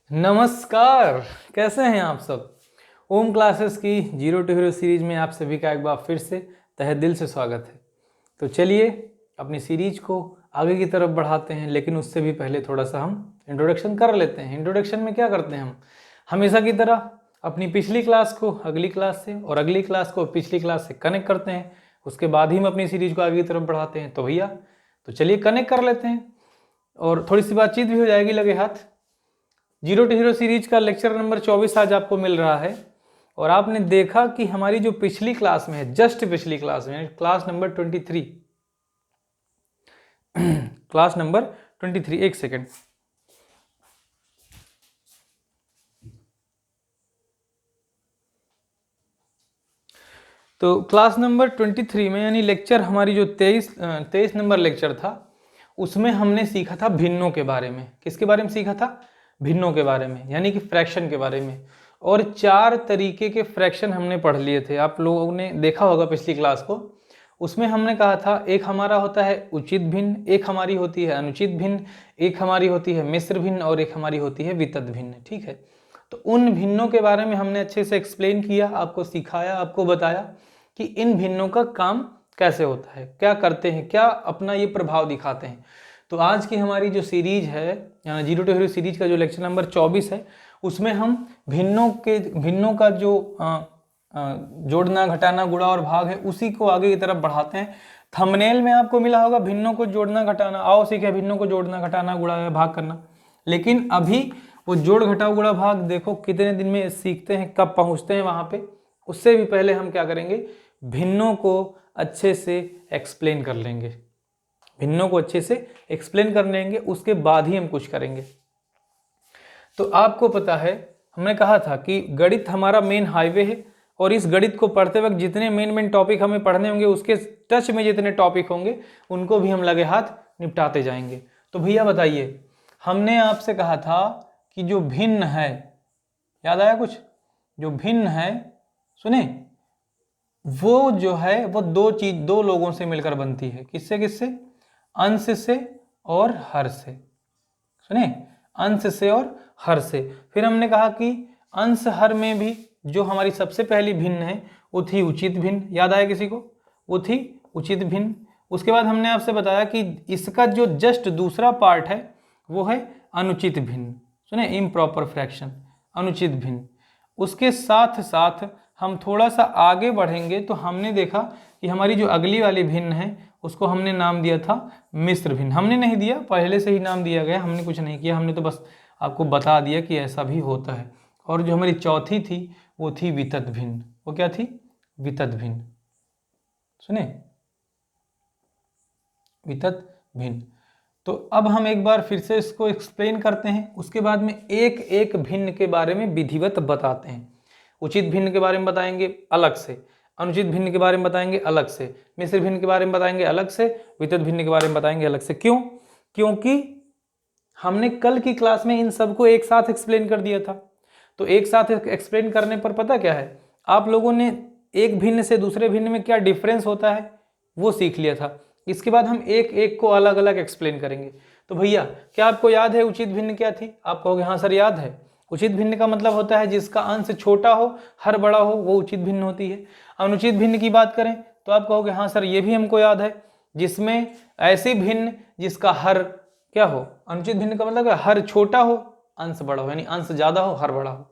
नमस्कार। कैसे हैं आप सब। ओम क्लासेस की जीरो टू हीरो सीरीज में आप सभी का एक बार फिर से तहे दिल से स्वागत है। तो चलिए अपनी सीरीज को आगे की तरफ बढ़ाते हैं, लेकिन उससे भी पहले थोड़ा सा हम इंट्रोडक्शन कर लेते हैं। इंट्रोडक्शन में क्या करते हैं हम हमेशा की तरह अपनी पिछली क्लास को अगली क्लास से और अगली क्लास को पिछली क्लास से कनेक्ट करते हैं, उसके बाद ही हम अपनी सीरीज को आगे की तरफ बढ़ाते हैं। तो भैया तो चलिए कनेक्ट कर लेते हैं और थोड़ी सी बातचीत भी हो जाएगी लगे हाथ। जीरो टू हीरो सीरीज का लेक्चर नंबर 24 आज आपको मिल रहा है और आपने देखा कि हमारी जो पिछली क्लास में है, जस्ट पिछली क्लास में, क्लास नंबर 23 क्लास नंबर 23, एक सेकेंड। तो क्लास नंबर 23 में यानी लेक्चर हमारी जो 23 नंबर लेक्चर था, उसमें हमने सीखा था भिन्नों के बारे में। किसके बारे में सीखा था? भिन्नों के बारे में, यानी कि फ्रैक्शन के बारे में। और 4 तरीके के फ्रैक्शन हमने पढ़ लिए थे, आप लोगों ने देखा होगा पिछली क्लास को। उसमें हमने कहा था एक हमारा होता है उचित भिन्न, एक हमारी होती है अनुचित भिन्न, एक हमारी होती है मिश्र भिन्न और एक हमारी होती है वितत भिन्न। ठीक है, तो उन भिन्नों के बारे में हमने अच्छे से एक्सप्लेन किया, आपको सिखाया, आपको बताया कि इन भिन्नों का काम कैसे होता है, क्या करते हैं, क्या अपना ये प्रभाव दिखाते हैं। तो आज की हमारी जो सीरीज है जीरो टू हीरो सीरीज का जो लेक्चर नंबर 24 है, उसमें हम भिन्नों का जो जोड़ना घटाना गुणा और भाग है उसी को आगे की तरफ बढ़ाते हैं। थंबनेल में आपको मिला होगा भिन्नों को जोड़ना घटाना, आओ सीखे भिन्नों को जोड़ना घटाना गुणा या भाग करना। लेकिन अभी वो जोड़ घटाओ गुणा भाग देखो कितने दिन में सीखते हैं, कब पहुंचते हैं वहां पे। उससे भी पहले हम क्या करेंगे, भिन्नों को अच्छे से एक्सप्लेन कर लेंगे। भिन्नों को अच्छे से एक्सप्लेन कर लेंगे, उसके बाद ही हम कुछ करेंगे। तो आपको पता है हमने कहा था कि गणित हमारा मेन हाईवे है और इस गणित को पढ़ते वक्त जितने मेन टॉपिक हमें पढ़ने होंगे, उसके टच में जितने टॉपिक होंगे उनको भी हम लगे हाथ निपटाते जाएंगे। तो भैया बताइए, हमने आपसे कहा था कि जो भिन्न है, याद आया कुछ? जो भिन्न है, सुने, वो जो है वो दो लोगों से मिलकर बनती है। किससे किससे? अंश से और हर से। सुने, अंश से और हर से। फिर हमने कहा कि अंश हर में भी जो हमारी सबसे पहली भिन्न है वो थी उचित भिन्न। याद आया किसी को? वो थी उचित भिन्न। उसके बाद हमने आपसे बताया कि इसका जो जस्ट दूसरा पार्ट है वो है अनुचित भिन्न। सुने, इम्प्रॉपर फ्रैक्शन, अनुचित भिन्न। उसके साथ साथ हम थोड़ा सा आगे बढ़ेंगे तो हमने देखा कि हमारी जो अगली वाली भिन्न है उसको हमने नाम दिया था मिश्र भिन्न। हमने नहीं दिया, पहले से ही नाम दिया गया, हमने कुछ नहीं किया, हमने तो बस आपको बता दिया कि ऐसा भी होता है। और जो हमारी चौथी थी वो थी वितत भिन्न। वो क्या थी? वितत भिन्न। सुने, वितत भिन्न। तो अब हम एक बार फिर से इसको एक्सप्लेन करते हैं, उसके बाद में एक एक भिन्न के बारे में विधिवत बताते हैं। उचित भिन्न के बारे में बताएंगे अलग से, अनुचित भिन्न के बारे में बताएंगे अलग से, मिश्र भिन्न के बारे में बताएंगे अलग से, वितत भिन्न के बारे में बताएंगे अलग से। क्यों? क्योंकि हमने कल की क्लास में इन सबको एक साथ एक्सप्लेन कर दिया था। तो एक साथ एक्सप्लेन करने पर पता क्या है, आप लोगों ने एक भिन्न से दूसरे भिन्न में क्या डिफरेंस होता है वो सीख लिया था। इसके बाद हम एक एक को अलग अलग एक्सप्लेन करेंगे। तो भैया क्या आपको याद है उचित भिन्न क्या थी? आप कहोगे हाँ सर याद है। उचित भिन्न का मतलब होता है जिसका अंश छोटा हो हर बड़ा हो, वो उचित भिन्न होती है। अनुचित भिन्न की बात करें तो आप कहोगे हाँ सर ये भी हमको याद है, जिसमें ऐसी भिन्न जिसका हर क्या हो? अनुचित भिन्न का मतलब है हर छोटा हो अंश बड़ा हो, यानी अंश ज्यादा हो हर बड़ा हो।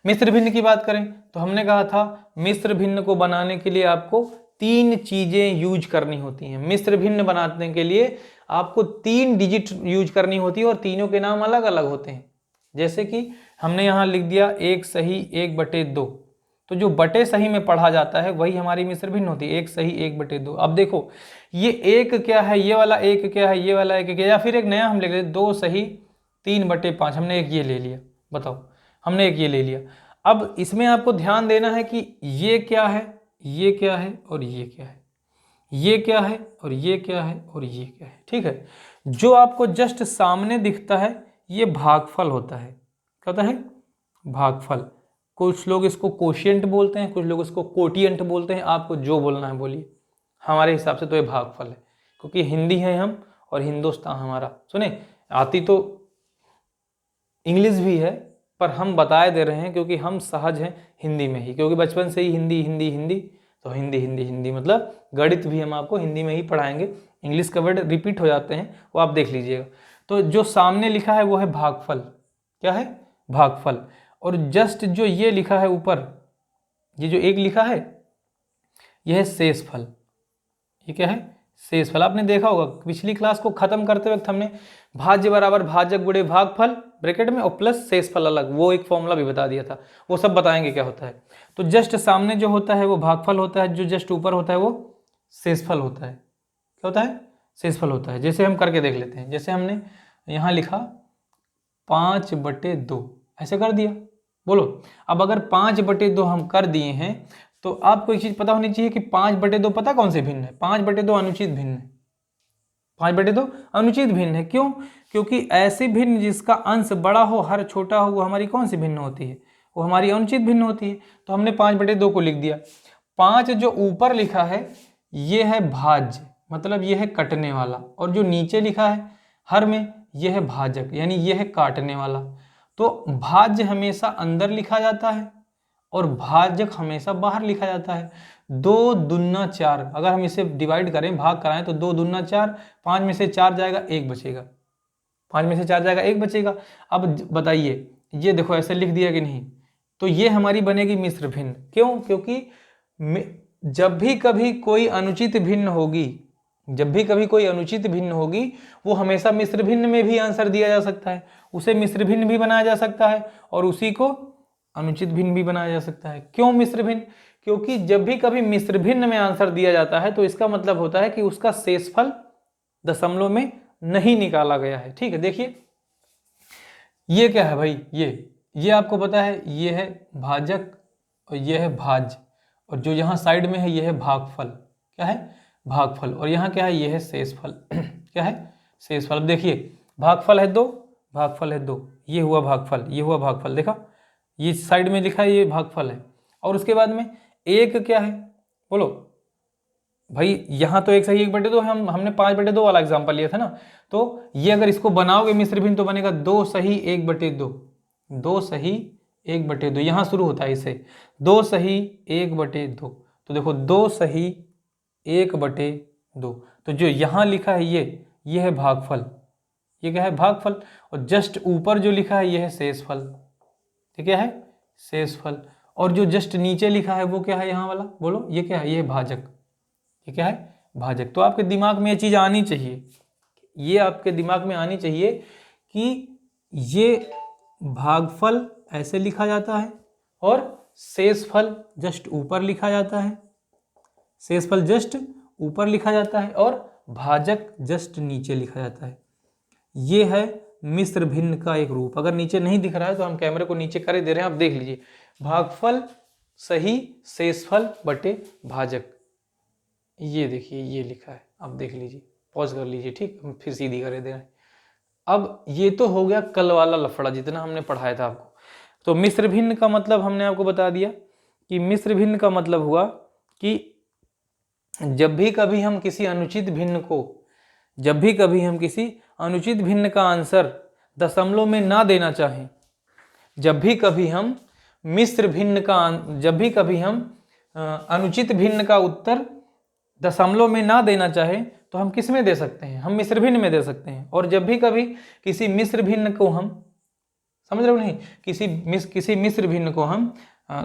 मिश्र भिन्न की बात करें तो हमने कहा था मिश्र भिन्न को बनाने के लिए आपको 3 चीजें यूज करनी होती हैं। मिश्र भिन्न बनाने के लिए आपको 3 डिजिट यूज करनी होती है और तीनों के नाम अलग अलग होते हैं। जैसे कि हमने यहाँ लिख दिया 1 सही 1/2। तो जो बटे सही में पढ़ा जाता है वही हमारी मिश्र भिन्न होती है, 1 सही 1/2। अब देखो ये एक क्या है, ये वाला एक क्या है, ये वाला एक क्या है, या फिर एक नया हम लिख देते 2 सही 3/5। हमने एक ये ले लिया, बताओ, हमने एक ये ले लिया। अब इसमें आपको ध्यान देना है कि ये क्या है, ये क्या है और ये क्या है, ये क्या है और ये क्या है और ये क्या है। ठीक है, जो आपको जस्ट सामने दिखता है ये भागफल होता है। क्या होता है? भागफल। कुछ लोग इसको कोशिएंट बोलते हैं, कुछ लोग इसको कोटिएंट बोलते हैं, आपको जो बोलना है बोलिए। हमारे हिसाब से तो ये भागफल है, क्योंकि हिंदी है हम और हिंदुस्तान हमारा। सुने, आती तो इंग्लिश भी है, पर हम बताए दे रहे हैं क्योंकि हम सहज हैं हिंदी में ही, क्योंकि बचपन से ही हिंदी हिंदी हिंदी, तो हिंदी हिंदी हिंदी मतलब गणित भी हम आपको हिंदी में ही पढ़ाएंगे। इंग्लिश का वर्ड रिपीट हो जाते हैं, वो आप देख लीजिएगा। तो जो सामने लिखा है वो है भागफल। क्या है? भागफल। और जस्ट जो ये लिखा है ऊपर, ये जो एक लिखा है, यह है शेषफल। ये क्या है? शेषफल। आपने देखा होगा पिछली क्लास को खत्म करते वक्त हमने भाज्य बराबर भाजक गुणे भागफल ब्रैकेट में और प्लस शेषफल अलग, वो एक फॉर्मूला भी बता दिया था, वो सब बताएंगे क्या होता है। तो जस्ट सामने जो होता है वो भागफल होता है, जो जस्ट ऊपर होता है वो शेषफल होता है। क्या होता है? शेषफल होता है। जैसे हम करके देख लेते हैं, जैसे हमने यहाँ लिखा 5/2, ऐसे कर दिया। बोलो, अब अगर 5/2 हम कर दिए हैं तो आपको एक चीज पता होनी चाहिए कि 5/2 पता कौन से भिन्न है? 5/2 अनुचित भिन्न है। 5/2 अनुचित भिन्न है। क्यों? क्योंकि ऐसे भिन्न जिसका अंश बड़ा हो हर छोटा हो, वो हमारी कौन सी भिन्न होती है? वो हमारी अनुचित भिन्न होती है। तो हमने 5/2 को लिख दिया। 5 जो ऊपर लिखा है ये है भाज्य, मतलब ये है कटने वाला, और जो नीचे लिखा है हर में यह है भाजक, यानी यह है काटने वाला। तो भाज्य हमेशा अंदर लिखा जाता है और भाजक हमेशा बाहर लिखा जाता है। 2 दूना 4, अगर हम इसे डिवाइड करें, भाग कराएं, तो 2 दूना 4, 5 में से 4 जाएगा 1 बचेगा, 5 में से 4 जाएगा 1 बचेगा। अब बताइए, ये देखो ऐसे लिख दिया कि नहीं? तो ये हमारी बनेगी मिश्र भिन्न। क्यों? क्योंकि जब भी कभी कोई अनुचित भिन्न होगी, जब भी कभी कोई अनुचित भिन्न होगी, वो हमेशा मिश्र भिन्न में भी आंसर दिया जा सकता है, उसे मिश्र भिन्न भी बनाया जा सकता है और उसी को अनुचित भिन्न भी बनाया जा सकता है। क्यों मिश्र भिन्न? क्योंकि जब भी कभी मिश्र भिन्न में आंसर दिया जाता है तो इसका मतलब होता है कि उसका शेषफल दशमलव में नहीं निकाला गया है। ठीक है, देखिए ये क्या है भाई? ये आपको पता है, ये है भाजक और ये है भाज्य, और जो यहाँ साइड में है ये है भागफल। क्या है? भागफल। और यहाँ क्या है? ये है शेषफल। क्या है? शेषफल। अब देखिए, भागफल है 2, भागफल है 2, ये हुआ भागफल, ये हुआ भागफल। देखा, ये साइड में लिखा है ये भागफल है, और उसके बाद में एक क्या है? बोलो भाई, यहाँ तो 1 सही 1/2 है, हमने 5/2 वाला एग्जाम्पल लिया था ना। तो ये अगर इसको बनाओगे मिश्र भिन्न तो बनेगा 2 सही 1/2, 2 सही 1/2, यहाँ शुरू होता है इसे 2 सही 1/2। तो देखो 2 सही 1/2, तो जो यहाँ लिखा है ये है भागफल। ये क्या है? भागफल। और जस्ट ऊपर जो लिखा है ये है शेषफल। ये क्या है? शेषफल। और जो जस्ट नीचे लिखा है वो क्या है यहाँ वाला? बोलो, ये क्या है? ये है भाजक। ये क्या है? भाजक। तो आपके दिमाग में ये चीज आनी चाहिए, ये आपके दिमाग में आनी चाहिए कि ये भागफल ऐसे लिखा जाता है और शेषफल जस्ट ऊपर लिखा जाता है, शेषफल जस्ट ऊपर लिखा जाता है और भाजक जस्ट नीचे लिखा जाता है। ये है मिश्र भिन्न का एक रूप। अगर नीचे नहीं दिख रहा है तो हम कैमरे को नीचे कर दे रहे हैं, आप देख लीजिए, भागफल सही शेषफल बटे भाजक। ये देखिए ये लिखा है, आप देख लीजिए, पॉज कर लीजिए। ठीक, हम फिर सीधी कर दे रहे हैं। अब ये तो हो गया कल वाला लफड़ा जितना हमने पढ़ाया था आपको। तो मिश्र भिन्न का मतलब हमने आपको बता दिया कि मिश्र भिन्न का मतलब हुआ कि जब भी कभी हम किसी अनुचित भिन्न को, जब भी कभी हम किसी अनुचित भिन्न का आंसर दशमलव में ना देना चाहें, जब भी कभी हम मिश्र भिन्न का, जब भी कभी हम अनुचित भिन्न का उत्तर दशमलव में ना देना चाहें तो हम किस में दे सकते हैं? हम मिश्र भिन्न में दे सकते हैं। और जब भी कभी किसी मिश्र भिन्न को हम, समझ रहे हो नहीं, किसी मिश्र भिन्न को हम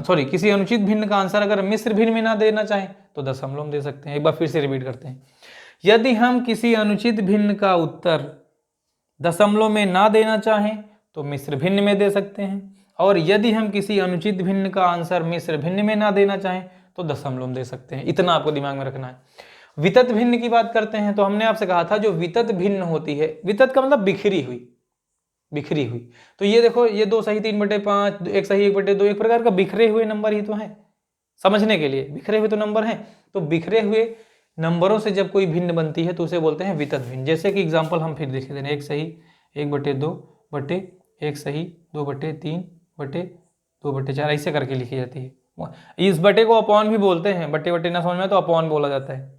किसी अनुचित भिन्न का आंसर अगर मिश्र भिन्न में ना देना चाहें तो दशमलव में दे सकते हैं। एक बार फिर से रिपीट करते हैं, यदि हम किसी अनुचित भिन्न का उत्तर दशमलव में ना देना चाहें तो मिश्र भिन्न में दे सकते हैं, और यदि हम किसी अनुचित भिन्न का आंसर मिश्र भिन्न में ना देना चाहें तो दशमलव में दे सकते हैं। इतना आपको दिमाग में रखना है। वितत भिन्न की बात करते हैं तो हमने आपसे कहा था जो वितत भिन्न होती है, वितत का मतलब बिखरी हुई, बिखरी हुई। तो ये देखो, ये 2 सही 3/5, 1 सही 1/2, एक प्रकार का बिखरे हुए नंबर ही तो है, समझने के लिए बिखरे हुए तो नंबर हैं। तो बिखरे हुए नंबरों से जब कोई भिन्न बनती है तो उसे बोलते हैं वितत भिन्न। जैसे कि एग्जाम्पल हम फिर देख लेते हैं, 1 सही 1/2 बटे 1 सही 2/3 बटे 2/4, ऐसे करके लिखी जाती है। इस बटे को अपॉन भी बोलते हैं, बटे बटे ना समझ में तो अपॉन बोला जाता है,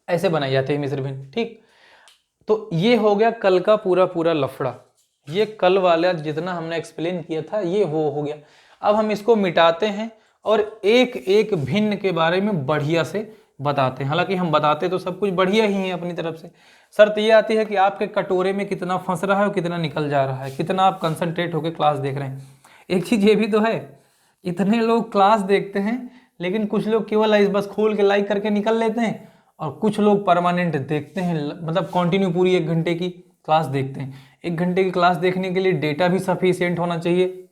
ऐसे बनाई जाती है मिश्र भिन्न। ठीक, तो ये हो गया कल का पूरा पूरा लफड़ा, ये कल वाला जितना हमने एक्सप्लेन किया था ये वो हो गया। अब हम इसको मिटाते हैं और एक एक भिन्न के बारे में बढ़िया से बताते हैं। हालांकि हम बताते तो सब कुछ बढ़िया ही है अपनी तरफ से, शर्त ये आती है कि आपके कटोरे में कितना फंस रहा है और कितना निकल जा रहा है, कितना आप कंसंट्रेट होकर क्लास देख रहे हैं। एक चीज़ ये भी तो है, इतने लोग क्लास देखते हैं लेकिन कुछ लोग केवल इस बस खोल के लाइक करके निकल लेते हैं, और कुछ लोग परमानेंट देखते हैं, मतलब कंटिन्यू पूरी 1 घंटे की क्लास देखते हैं। 1 घंटे की क्लास देखने के लिए डेटा भी सफिशिएंट होना चाहिए,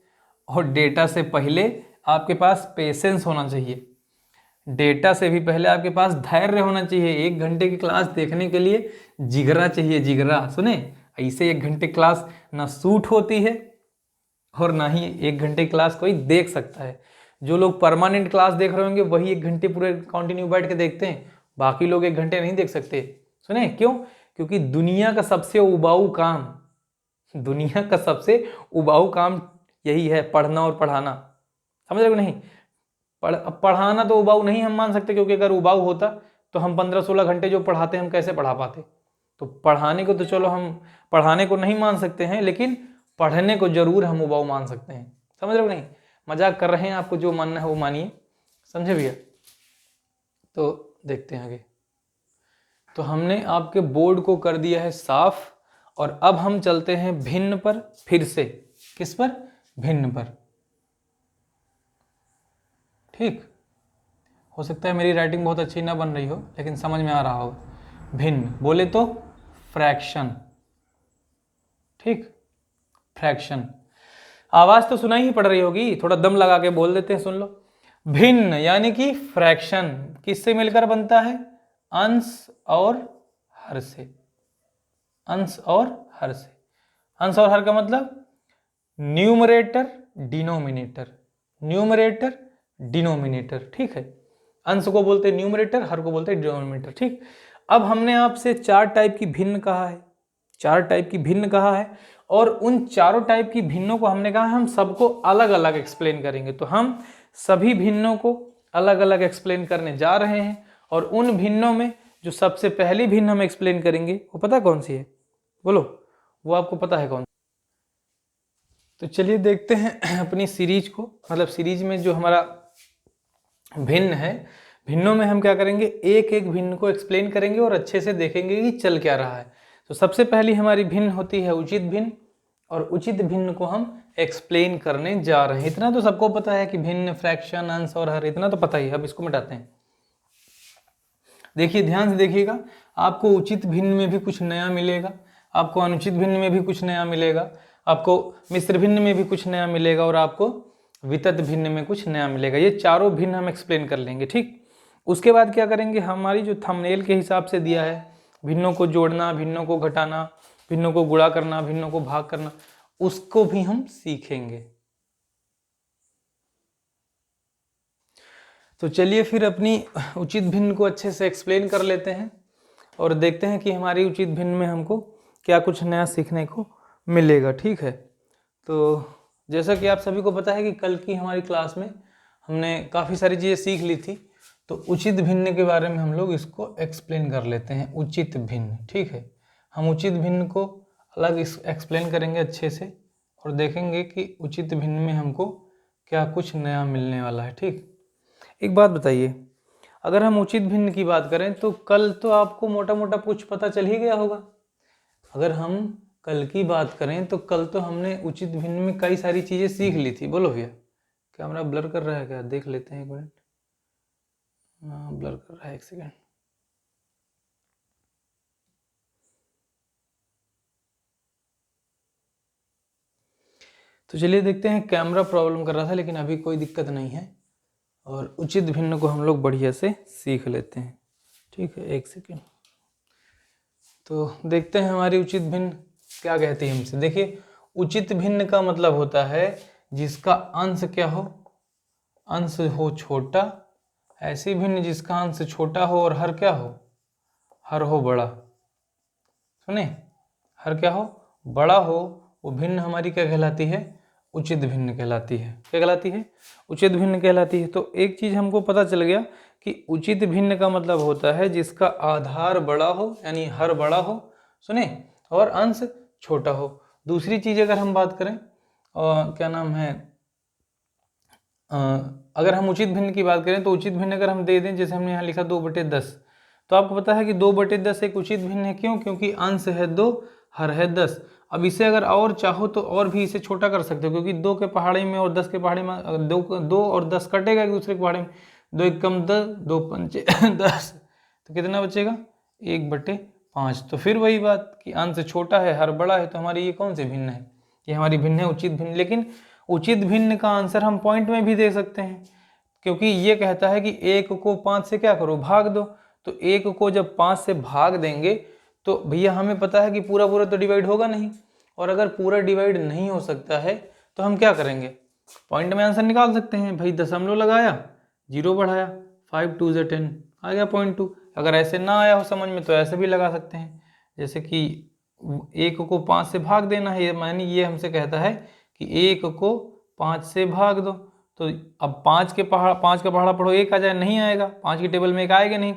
और डेटा से पहले आपके पास पेशेंस होना चाहिए, डेटा से भी पहले आपके पास धैर्य होना चाहिए। 1 घंटे की क्लास देखने के लिए जिगरा चाहिए, जिगरा। सुने, ऐसे 1 घंटे क्लास ना सूट होती है और ना ही 1 घंटे क्लास कोई देख सकता है। जो लोग परमानेंट क्लास देख रहे होंगे वही 1 घंटे पूरे कंटिन्यू बैठ के देखते हैं, बाकी लोग 1 घंटे नहीं देख सकते। सुने क्यों? क्योंकि दुनिया का सबसे उबाऊ काम, दुनिया का सबसे उबाऊ काम यही है, पढ़ना और पढ़ाना। समझ रहे हो नहीं? पढ़ाना तो उबाऊ नहीं हम मान सकते, क्योंकि अगर उबाऊ होता तो हम 15-16 घंटे जो पढ़ाते हैं हम कैसे पढ़ा पाते। तो पढ़ाने को तो चलो हम पढ़ाने को नहीं मान सकते हैं, लेकिन पढ़ने को जरूर हम उबाऊ मान सकते हैं। समझ रहे हो नहीं? मजाक कर रहे हैं, आपको जो मानना है वो मानिए, समझे भैया? तो देखते हैं आगे। तो हमने आपके बोर्ड को कर दिया है साफ, और अब हम चलते हैं भिन्न पर फिर से। किस पर? भिन्न पर। ठीक, हो सकता है मेरी राइटिंग बहुत अच्छी ना बन रही हो, लेकिन समझ में आ रहा होगा। भिन्न बोले तो फ्रैक्शन। ठीक, फ्रैक्शन। आवाज तो सुनाई ही पड़ रही होगी, थोड़ा दम लगा के बोल देते हैं, सुन लो। भिन्न यानी कि फ्रैक्शन किससे मिलकर बनता है? अंश और हर से। अंश और हर से। अंश और हर का मतलब न्यूमरेटर डिनोमिनेटर, न्यूमरेटर डिनोमिनेटर। ठीक है, अंश को बोलते हैं न्यूमरेटर, हर को बोलते हैं डिनोमिनेटर। ठीक, अब हमने आपसे 4 टाइप की भिन्न कहा है, 4 टाइप की भिन्न कहा है, और उन चारों टाइप की भिन्नों को हमने कहा हम सबको अलग अलग एक्सप्लेन करेंगे। तो हम सभी भिन्नों को अलग अलग एक्सप्लेन करने जा रहे हैं, और उन भिन्नों में जो सबसे पहली भिन्न हम एक्सप्लेन करेंगे वो पता कौन सी है? बोलो, वो आपको पता है कौन? तो चलिए देखते हैं अपनी सीरीज को, मतलब सीरीज में जो हमारा भिन्न है, भिन्नों में हम क्या करेंगे, एक एक भिन्न को एक्सप्लेन करेंगे और अच्छे से देखेंगे कि चल क्या रहा है। तो सबसे पहली हमारी भिन्न होती है उचित भिन्न, और उचित भिन्न को हम एक्सप्लेन करने जा रहे हैं। इतना तो सबको पता है कि भिन्न, फ्रैक्शन, अंश और हर, इतना तो पता ही है। अब इसको मिटाते हैं। देखिए, ध्यान से देखिएगा, आपको उचित भिन्न में भी कुछ नया मिलेगा, आपको अनुचित भिन्न में भी कुछ नया मिलेगा, आपको मिश्र भिन्न में भी कुछ नया मिलेगा, और आपको वितत भिन्न में कुछ नया मिलेगा। ये चारों भिन्न हम एक्सप्लेन कर लेंगे। ठीक, उसके बाद क्या करेंगे, हमारी जो थंबनेल के हिसाब से दिया है, भिन्नों को जोड़ना, भिन्नों को घटाना, भिन्नों को गुणा करना, भिन्नों को भाग करना, उसको भी हम सीखेंगे। तो चलिए फिर अपनी उचित भिन्न को अच्छे से एक्सप्लेन कर लेते हैं, और देखते हैं कि हमारी उचित भिन्न में हमको क्या कुछ नया सीखने को मिलेगा। ठीक है, तो जैसा कि आप सभी को पता है कि कल की हमारी क्लास में हमने काफ़ी सारी चीज़ें सीख ली थी, तो उचित भिन्न के बारे में हम लोग इसको एक्सप्लेन कर लेते हैं। उचित भिन्न, ठीक है, हम उचित भिन्न को अलग एक्सप्लेन करेंगे अच्छे से, और देखेंगे कि उचित भिन्न में हमको क्या कुछ नया मिलने वाला है। ठीक, एक बात बताइए, अगर हम उचित भिन्न की बात करें तो कल तो आपको मोटा मोटा कुछ पता चल ही गया होगा। अगर हम कल की बात करें तो कल तो हमने उचित भिन्न में कई सारी चीज़ें सीख ली थी। बोलो भैया, कैमरा ब्लर कर रहा है क्या? देख लेते हैं, 1 मिनट। हाँ, ब्लर कर रहा है, 1 सेकेंड। तो चलिए देखते हैं, कैमरा प्रॉब्लम कर रहा था, लेकिन अभी कोई दिक्कत नहीं है, और उचित भिन्न को हम लोग बढ़िया से सीख लेते हैं। ठीक है, 1 सेकेंड। तो देखते हैं हमारी उचित भिन्न क्या कहती है हमसे। देखिए, उचित भिन्न का मतलब होता है जिसका अंश क्या हो, अंश हो छोटा, ऐसी भिन्न जिसका अंश छोटा हो और हर क्या हो, हर हो बड़ा। सुने, हर क्या हो, बड़ा हो, वो भिन्न हमारी क्या कहलाती है, उचित भिन्न कहलाती है। क्या कहलाती है? उचित भिन्न कहलाती है। तो एक चीज हमको पता चल गया कि उचित भिन्न का मतलब होता है जिसका आधार बड़ा हो, यानी हर बड़ा हो, सुने, और अंश छोटा हो। दूसरी चीज़ अगर हम बात करें क्या नाम है, अगर हम उचित भिन्न की बात करें तो उचित भिन्न अगर हम दे दें, जैसे हमने यहाँ लिखा 2/10, तो आपको पता है कि 2/10 एक उचित भिन्न है। क्यों? क्योंकि अंश है 2, हर है 10। अब इसे अगर और चाहो तो और भी इसे छोटा कर सकते हो, क्योंकि 2 के पहाड़े में और 10 के पहाड़े में 2 और 10 कटेगा एक दूसरे के पहाड़े में, 2 एक कम 10, 2 पंचे 10, तो कितना बचेगा 1/5। तो फिर वही बात कि अंश छोटा है हर बड़ा है, तो हमारी ये कौन सी भिन्न है? ये हमारी भिन्न है उचित भिन्न। लेकिन उचित भिन्न का आंसर हम पॉइंट में भी दे सकते हैं, क्योंकि ये कहता है कि 1 को 5 से क्या करो, भाग दो। तो 1 को जब 5 से भाग देंगे तो भैया हमें पता है कि पूरा पूरा तो डिवाइड होगा नहीं, और अगर पूरा डिवाइड नहीं हो सकता है तो हम क्या करेंगे, पॉइंट में आंसर निकाल सकते हैं। भाई दशमलव लगाया, 0 बढ़ाया, 5 2 10 आ गया 0.2। अगर ऐसे ना आया हो समझ में तो ऐसे भी लगा सकते हैं, जैसे कि 1 को 5 से भाग देना है, यानी ये हमसे कहता है कि 1 को 5 से भाग दो। तो अब 5 का पहाड़ा पढ़ो, 1 आ जाए, नहीं आएगा, 5 की टेबल में 1 आएगा नहीं,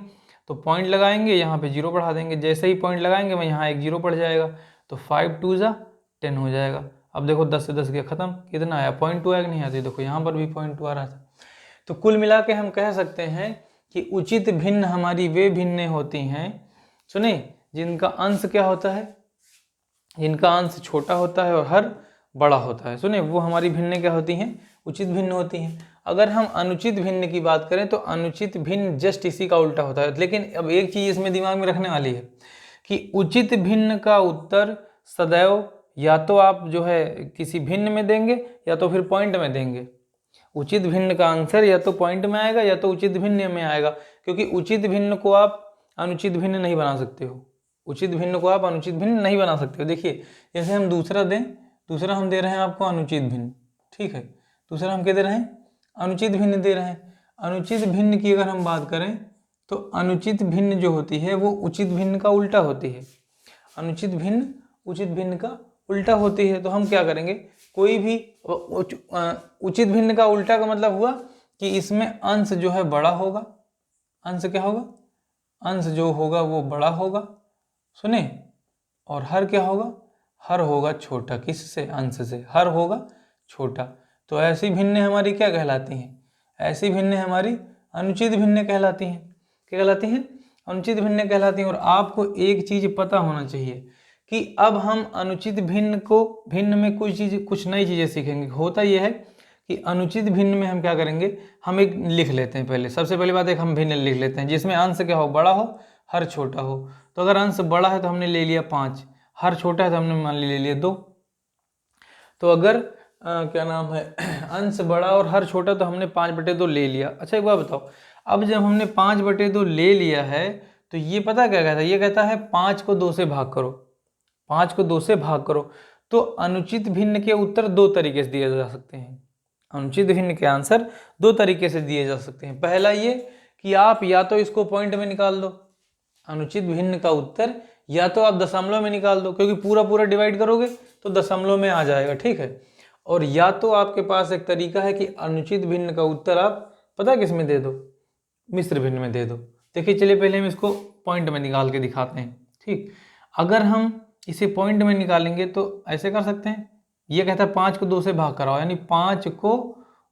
तो पॉइंट लगाएंगे, यहाँ पे 0 बढ़ा देंगे। जैसे ही पॉइंट लगाएंगे मैं यहाँ 1 0 पड़ जाएगा, तो 5 2 10 हो जाएगा। अब देखो 10 से 10 गया खत्म, कितना आया 0.2 आया कि नहीं आती, देखो यहाँ पर भी 0.2 आ रहा था। तो कुल मिला के हम कह सकते हैं कि उचित भिन्न हमारी वे भिन्न होती हैं, सुने, जिनका अंश क्या होता है, जिनका अंश छोटा होता है और हर बड़ा होता है। सुने, वो हमारी भिन्न क्या होती हैं, उचित भिन्न होती हैं। अगर हम अनुचित भिन्न की बात करें तो अनुचित भिन्न जस्ट इसी का उल्टा होता है। लेकिन अब एक चीज इसमें दिमाग में रखने वाली है कि उचित भिन्न का उत्तर सदैव या तो आप जो है किसी भिन्न में देंगे या तो फिर पॉइंट में देंगे। उचित भिन्न का आंसर या तो पॉइंट में आएगा या तो उचित भिन्न में आएगा, क्योंकि उचित भिन्न को आप अनुचित भिन्न नहीं बना सकते हो। उचित भिन्न को आप अनुचित भिन्न नहीं बना सकते हो। देखिए जैसे हम दूसरा दें, दूसरा हम दे रहे हैं आपको अनुचित भिन्न, ठीक है, दूसरा हम क्या दे रहे हैं, अनुचित भिन्न दे रहे हैं। अनुचित भिन्न की अगर हम बात करें तो अनुचित भिन्न जो होती है वो उचित भिन्न का उल्टा होती है। अनुचित भिन्न उचित भिन्न का उल्टा होती है। तो हम क्या करेंगे, कोई भी उचित भिन्न का उल्टा का मतलब हुआ कि इसमें अंश जो है बड़ा होगा, अंश क्या होगा, अंश जो होगा वो बड़ा होगा, सुने, और हर क्या होगा, हर होगा छोटा। किससे, अंश से, हर होगा छोटा। तो ऐसी भिन्न हमारी क्या कहलाती हैं, ऐसी भिन्न हमारी अनुचित भिन्न कहलाती हैं। क्या कहलाती हैं, अनुचित भिन्न कहलाती हैं। और आपको एक चीज पता होना चाहिए कि अब हम अनुचित भिन्न को, भिन्न में कुछ नई चीजें सीखेंगे। होता यह है कि अनुचित भिन्न में हम क्या करेंगे, हम एक लिख लेते हैं पहले, सबसे पहली बात एक हम भिन्न लिख लेते हैं जिसमें अंश क्या हो, बड़ा हो, हर छोटा हो। तो अगर अंश बड़ा है तो हमने ले लिया 5, हर छोटा है तो हमने मान ले लिया 2। तो अगर क्या नाम है अंश बड़ा और हर छोटा तो हमने 5/2 ले लिया। अच्छा एक बात बताओ, अब जब हमने 5/2 ले लिया है तो ये पता क्या कहता है, ये कहता है 5 को 2 से भाग करो, 5 को 2 से भाग करो। तो अनुचित भिन्न के उत्तर 2 तरीके से दिए जा सकते हैं। अनुचित भिन्न के आंसर 2 तरीके से दिए जा सकते हैं। पहला ये कि आप या तो इसको पॉइंट में निकाल दो, अनुचित भिन्न का उत्तर या तो आप दशमलव में निकाल दो, क्योंकि पूरा पूरा डिवाइड करोगे तो दशमलव में आ जाएगा, ठीक है। और या तो आपके पास एक तरीका है कि अनुचित भिन्न का उत्तर आप पता किस में दे दो, मिश्र भिन्न में दे दो। देखिए चलिए पहले हम इसको पॉइंट में निकाल के दिखाते हैं, ठीक। अगर हम इसे पॉइंट में निकालेंगे तो ऐसे कर सकते हैं, ये कहता है 5 को 2 से भाग कराओ, यानी 5 को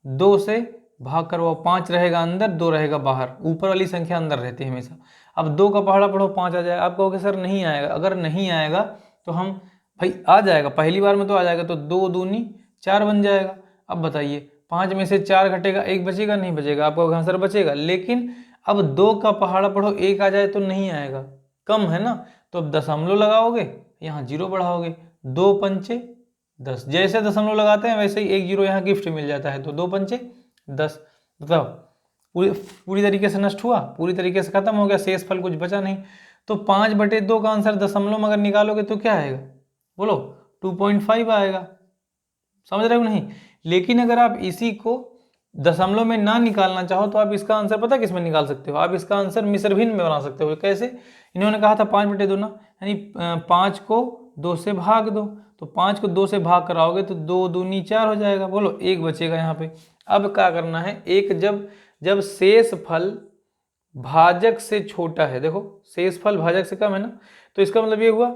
2 से भाग करवाओ, 5 रहेगा अंदर, 2 रहेगा बाहर, ऊपर वाली संख्या अंदर रहती है हमेशा। अब 2 का पहाड़ा पढ़ो 5 आ जाए, आप कहोगे सर नहीं आएगा। अगर नहीं आएगा तो हम, भाई आ जाएगा, पहली बार में तो आ जाएगा, तो 2 दूनी 4 बन जाएगा। अब बताइए 5 में से 4 घटेगा, 1 बचेगा, नहीं बचेगा, आपका आंसर बचेगा। लेकिन अब 2 का पहाड़ा पढ़ो 1 आ जाए तो नहीं आएगा, कम है ना, तो अब दशमलव लगाओगे, यहाँ 0 बढ़ाओगे, 2 पंचे 10, जैसे दशमलव लगाते हैं वैसे ही 1 0 यहाँ गिफ्ट मिल जाता है, तो 2 पंचे 10। बताओ पूरी तरीके से नष्ट हुआ, पूरी तरीके से खत्म हो गया, शेष फल कुछ बचा नहीं। तो 5/2 का आंसर दशमलव में अगर निकालोगे तो क्या आएगा, बोलो 2.5 आएगा, समझ रहे हो नहीं। लेकिन अगर आप इसी को दशमलव में ना निकालना चाहो तो आप इसका आंसर पता किस में निकाल सकते हो, आप इसका आंसर मिश्र भिन्न में बना सकते हो। कैसे, इन्होंने कहा था 5/2 ना, यानी 5 को 2 से भाग दो, तो 5 को 2 से भाग कराओगे तो 2 दूनी 4 हो जाएगा, बोलो 1 बचेगा यहाँ पे। अब क्या करना है, एक जब शेष फल भाजक से छोटा है, देखो शेष फल भाजक से कम है ना, तो इसका मतलब ये हुआ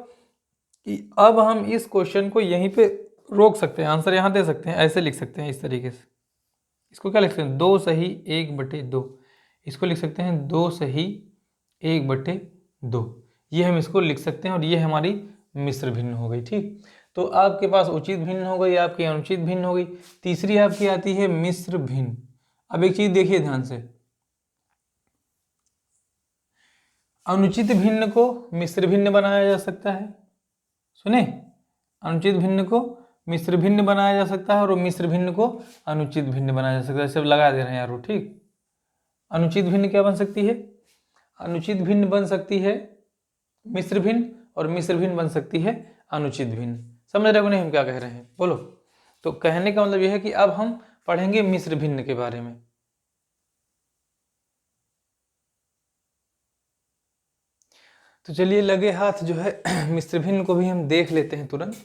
कि अब हम इस क्वेश्चन को यहीं पे रोक सकते हैं, आंसर यहाँ दे सकते हैं, ऐसे लिख सकते हैं इस तरीके से। इसको क्या लिख सकते हैं, 2 सही 1/2। इसको लिख सकते हैं 2 सही 1/2। ये हम इसको लिख सकते हैं और ये हमारी मिश्र भिन्न हो गई। ठीक, तो आपके पास उचित भिन्न हो गई, आपकी अनुचित भिन्न हो गई। तीसरी आपकी आती है मिश्र भिन्न। अब एक चीज देखिए ध्यान से, अनुचित भिन्न को मिश्र भिन्न बनाया जा सकता है। सुने, अनुचित भिन्न को मिश्र भिन्न बनाया जा सकता है और मिश्र भिन्न को अनुचित भिन्न बनाया जा सकता है। सब लगा दे रहे हैं यार। ठीक, अनुचित भिन्न क्या बन सकती है, अनुचित भिन्न बन सकती है मिश्र भिन्न, और मिश्र भिन्न बन सकती है अनुचित भिन्न। समझ रहे हो नहीं हम क्या कह रहे हैं, बोलो। तो कहने का मतलब यह है कि अब हम पढ़ेंगे मिश्र भिन्न के बारे में। तो चलिए लगे हाथ जो है मिश्र भिन्न को भी हम देख लेते हैं तुरंत।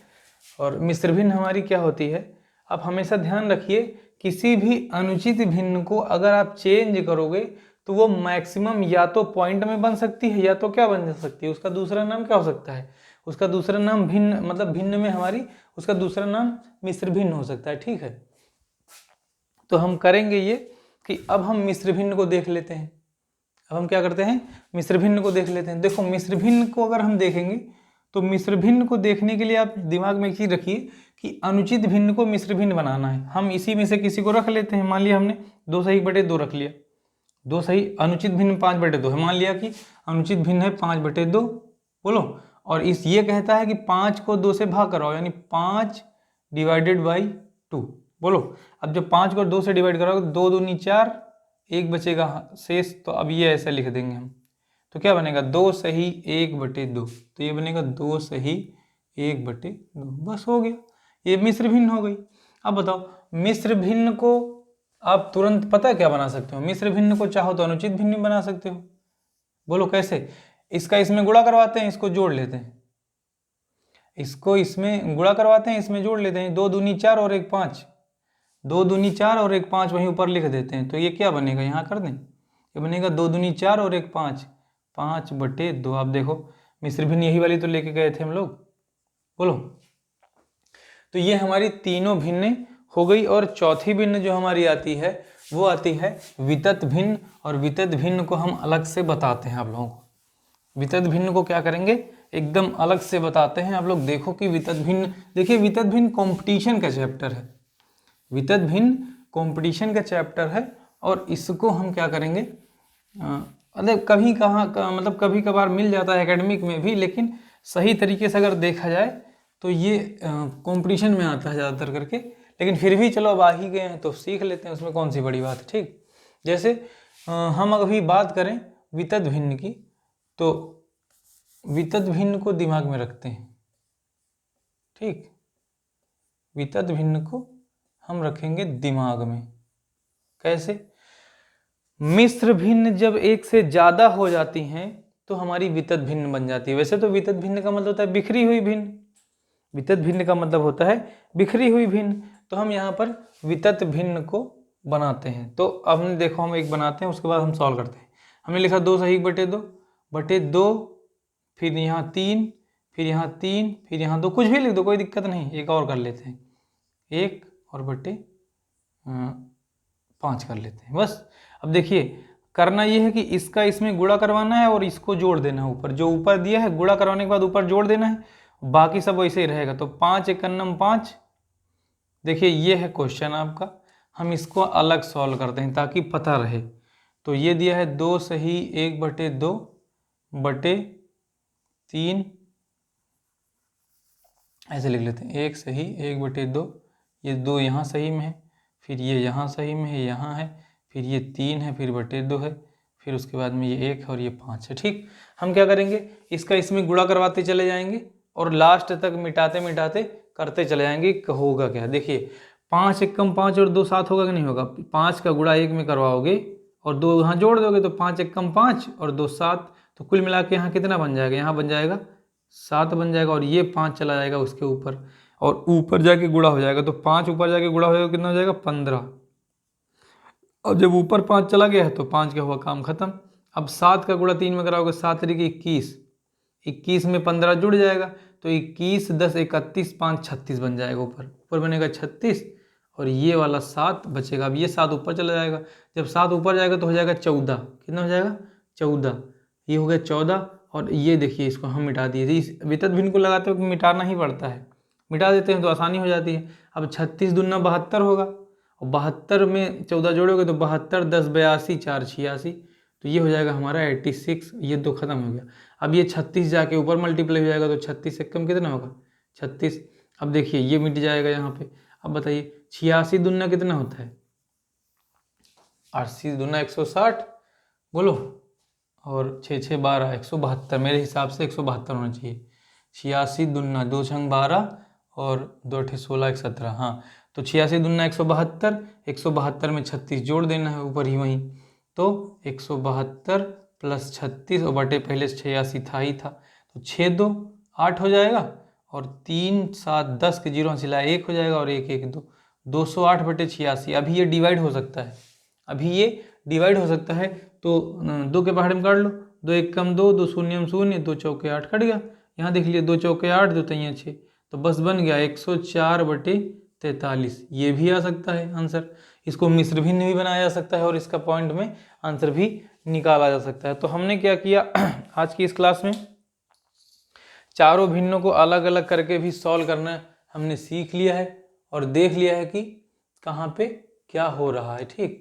और मिश्र भिन्न हमारी क्या होती है, आप हमेशा ध्यान रखिए, किसी भी अनुचित भिन्न को अगर आप चेंज करोगे तो वो मैक्सिमम या तो पॉइंट में बन सकती है या तो क्या बन सकती है, उसका दूसरा नाम क्या हो सकता है, उसका दूसरा नाम भिन्न, मतलब भिन्न में हमारी उसका दूसरा नाम मिश्र भिन्न हो सकता है। ठीक है, तो हम करेंगे ये कि अब हम मिश्र भिन्न को देख लेते हैं। अब हम क्या करते हैं, मिश्र भिन्न को देख लेते हैं। देखो मिश्र भिन्न को अगर हम देखेंगे तो मिश्र भिन्न को देखने के लिए आप दिमाग में एक चीज रखिए कि अनुचित भिन्न को मिश्र भिन्न बनाना है। हम इसी में से किसी को रख लेते हैं। मान लिया हमने 2 सही 1/2 रख लिया, 2 सही, अनुचित भिन्न 5/2 है। मान लिया कि अनुचित भिन्न है 5/2, बोलो। और इस ये कहता है कि 5 को 2 से भाग कराओ, यानी 5/2, बोलो। अब जब 5 को 2 से डिवाइड कराओगे 2 दूनी 4, 1 बचेगा शेष। तो अब ये ऐसे लिख देंगे हम, तो क्या बनेगा 2 सही 1/2। तो ये बनेगा 2 सही 1/2, बस हो गया, ये मिश्र भिन्न हो गई। अब बताओ मिश्र भिन्न को आप तुरंत पता है क्या बना सकते हो, मिश्र भिन्न को चाहो तो अनुचित भिन्न बना सकते हो। बोलो कैसे, इसका इसमें गुणा करवाते हैं, इसको जोड़ लेते हैं, इसको इसमें गुणा करवाते हैं, इसमें जोड़ लेते हैं। 2 दूनी 4 और 1 5, 2 दूनी 4 और 1 5 वहीं ऊपर लिख देते हैं। तो ये क्या बनेगा, यहाँ कर दें, ये बनेगा 2 दूनी 4 और 1 5, 5/2। आप देखो मिश्र भिन्न यही वाली तो लेके गए थे हम लोग, बोलो। तो ये हमारी तीनों भिन्न हो गई। और चौथी भिन्न जो हमारी आती है वो आती है वितत भिन्न। और वितत भिन्न को हम अलग से बताते हैं आप लोगों को। वितत भिन्न को क्या करेंगे, एकदम अलग से बताते हैं। आप लोग देखो कि वितत भिन्न, देखिए वितत भिन्न कॉम्पिटिशन का चैप्टर है, वितत भिन्न कॉम्पिटिशन का चैप्टर है। और इसको हम क्या करेंगे, मतलब कभी कहाँ मतलब कभी कभार मिल जाता है एकेडमिक में भी, लेकिन सही तरीके से अगर देखा जाए तो ये कंपटीशन में आता है ज़्यादातर करके। लेकिन फिर भी चलो अब आ ही गए हैं तो सीख लेते हैं, उसमें कौन सी बड़ी बात है। ठीक, जैसे हम अभी बात करें वितत भिन्न की, तो वितत भिन्न को दिमाग में रखते हैं। ठीक, वितत भिन्न को हम रखेंगे दिमाग में। कैसे, मिश्र भिन्न जब एक से ज्यादा हो जाती हैं तो हमारी वितत भिन्न बन जाती है। वैसे तो वितत भिन्न का मतलब होता है बिखरी हुई भिन्न, वितत भिन्न का मतलब होता है बिखरी हुई भिन्न। तो हम यहाँ पर वितत भिन्न को बनाते हैं। तो अब हमने देखो हम एक बनाते हैं, उसके बाद हम सॉल्व करते हैं। हमने लिखा 2 सही 1/2, फिर यहाँ 3, फिर यहाँ 3, फिर यहाँ 2, कुछ भी लिख दो कोई दिक्कत नहीं। एक और कर लेते हैं, 1 और 5 कर लेते हैं बस। अब देखिए करना ये है कि इसका इसमें गुणा करवाना है और इसको जोड़ देना है ऊपर, जो ऊपर दिया है गुणा करवाने के बाद ऊपर जोड़ देना है, बाकी सब वैसे ही रहेगा। तो 5 एकन्नम 5। देखिए ये है क्वेश्चन आपका, हम इसको अलग सॉल्व करते हैं ताकि पता रहे। तो ये दिया है 2 सही 1/2/3, ऐसे लिख लेते हैं 1 सही 1/2। ये 2 यहाँ सही में है, फिर ये यहाँ सही में है, यहाँ है, फिर ये 3 है, फिर 2 है, फिर उसके बाद में ये 1 है और ये 5 है। ठीक, हम क्या करेंगे, इसका इसमें गुणा करवाते चले जाएंगे और लास्ट तक मिटाते मिटाते करते चले जाएंगे। होगा क्या, देखिए 5 एकम 5 और 2 7 होगा कि नहीं होगा। 5 का गुणा 1 में करवाओगे और 2 यहाँ जोड़ दोगे तो 5 एकम 5 और 2 7, तो कुल मिला के यहाँ कितना बन जाएगा, यहाँ बन जाएगा 7 बन जाएगा। और ये 5 चला जाएगा उसके ऊपर और ऊपर जाके गुणा हो जाएगा। तो 5 ऊपर जाके गुणा हो जाएगा, कितना हो जाएगा 15। और जब ऊपर 5 चला गया है तो 5 का हुआ काम खत्म। अब 7 का गुणा 3 में कराओगे, 7 तरीके 21, 21 में 15 जुड़ जाएगा। तो 21 10 31 5 36 बन जाएगा। ऊपर बनेगा 36 और ये वाला 7 बचेगा। अब ये 7 ऊपर चला जाएगा, जब 7 ऊपर जाएगा तो हो जाएगा 14। कितना हो जाएगा? 14। ये हो गया 14 और ये देखिए इसको हम मिटा दिए। इस वितत भिन्न को लगाते हुए मिटाना ही पड़ता है, मिटा देते हैं तो आसानी हो जाती है। अब 36 दूना 72 होगा और 72 में 14 जोड़ोगे तो 72 10 82 4 86, तो ये हो जाएगा हमारा 86। ये तो खत्म हो गया। अब ये 36 जाके ऊपर मल्टीप्लाई हो जाएगा तो 36 से कम कितना होगा? 36। अब देखिए ये मिट जाएगा यहाँ पे। अब बताइए 86 दूना कितना होता है? 80 दूना 160 बोलो, और 6 6 12 172। मेरे हिसाब से 172 होना चाहिए। 86 दूना 2 छंग 12 और 2 अठे 16 1 17। हाँ, तो 86 दूना 172, 172 में 36 जोड़ देना है ऊपर ही वहीं, तो 172 प्लस 36 और बटे पहले से 86 था ही था, तो 6 2 8 हो जाएगा और 3 7 10 के जीरो सिलाए 1 हो जाएगा और 1 1 2 208 बटे 86। अभी ये डिवाइड हो सकता है, अभी ये डिवाइड हो सकता है, तो 2 के पहाड़े में काट लो, 2 1 कम 2, 2 शून्य 0, 2 चौके 8 कट गया। यहाँ देख लिए 2 चौके 8, 2 तैया 6, तो बस बन गया 104 बटे 43। ये भी आ सकता है आंसर। इसको मिश्र भिन्न भी बनाया जा सकता है और इसका पॉइंट में आंसर भी निकाला जा सकता है। तो हमने क्या किया आज की इस क्लास में, चारों भिन्नों को अलग अलग करके भी सॉल्व करना हमने सीख लिया है और देख लिया है कि कहाँ पे क्या हो रहा है। ठीक,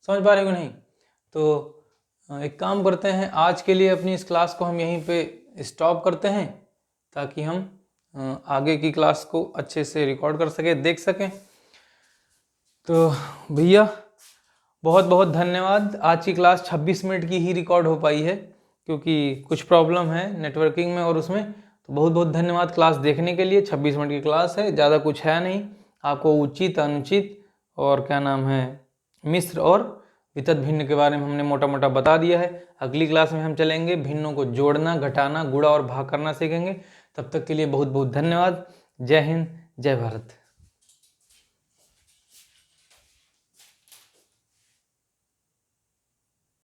समझ पा रहे हो नहीं? तो एक काम करते हैं, आज के लिए अपनी इस क्लास को हम यहीं पे स्टॉप करते हैं ताकि हम आगे की क्लास को अच्छे से रिकॉर्ड कर सके, देख सकें। तो भैया बहुत बहुत धन्यवाद। आज की क्लास 26 मिनट की ही रिकॉर्ड हो पाई है क्योंकि कुछ प्रॉब्लम है नेटवर्किंग में और उसमें। तो बहुत बहुत धन्यवाद क्लास देखने के लिए। 26 मिनट की क्लास है, ज़्यादा कुछ है नहीं। आपको उचित अनुचित और क्या नाम है मिश्र और वितत भिन्न के बारे में हमने मोटा मोटा बता दिया है। अगली क्लास में हम चलेंगे भिन्नों को जोड़ना, घटाना, गुणा और भाग करना सीखेंगे। तब तक के लिए बहुत बहुत धन्यवाद। जय हिंद, जय भारत।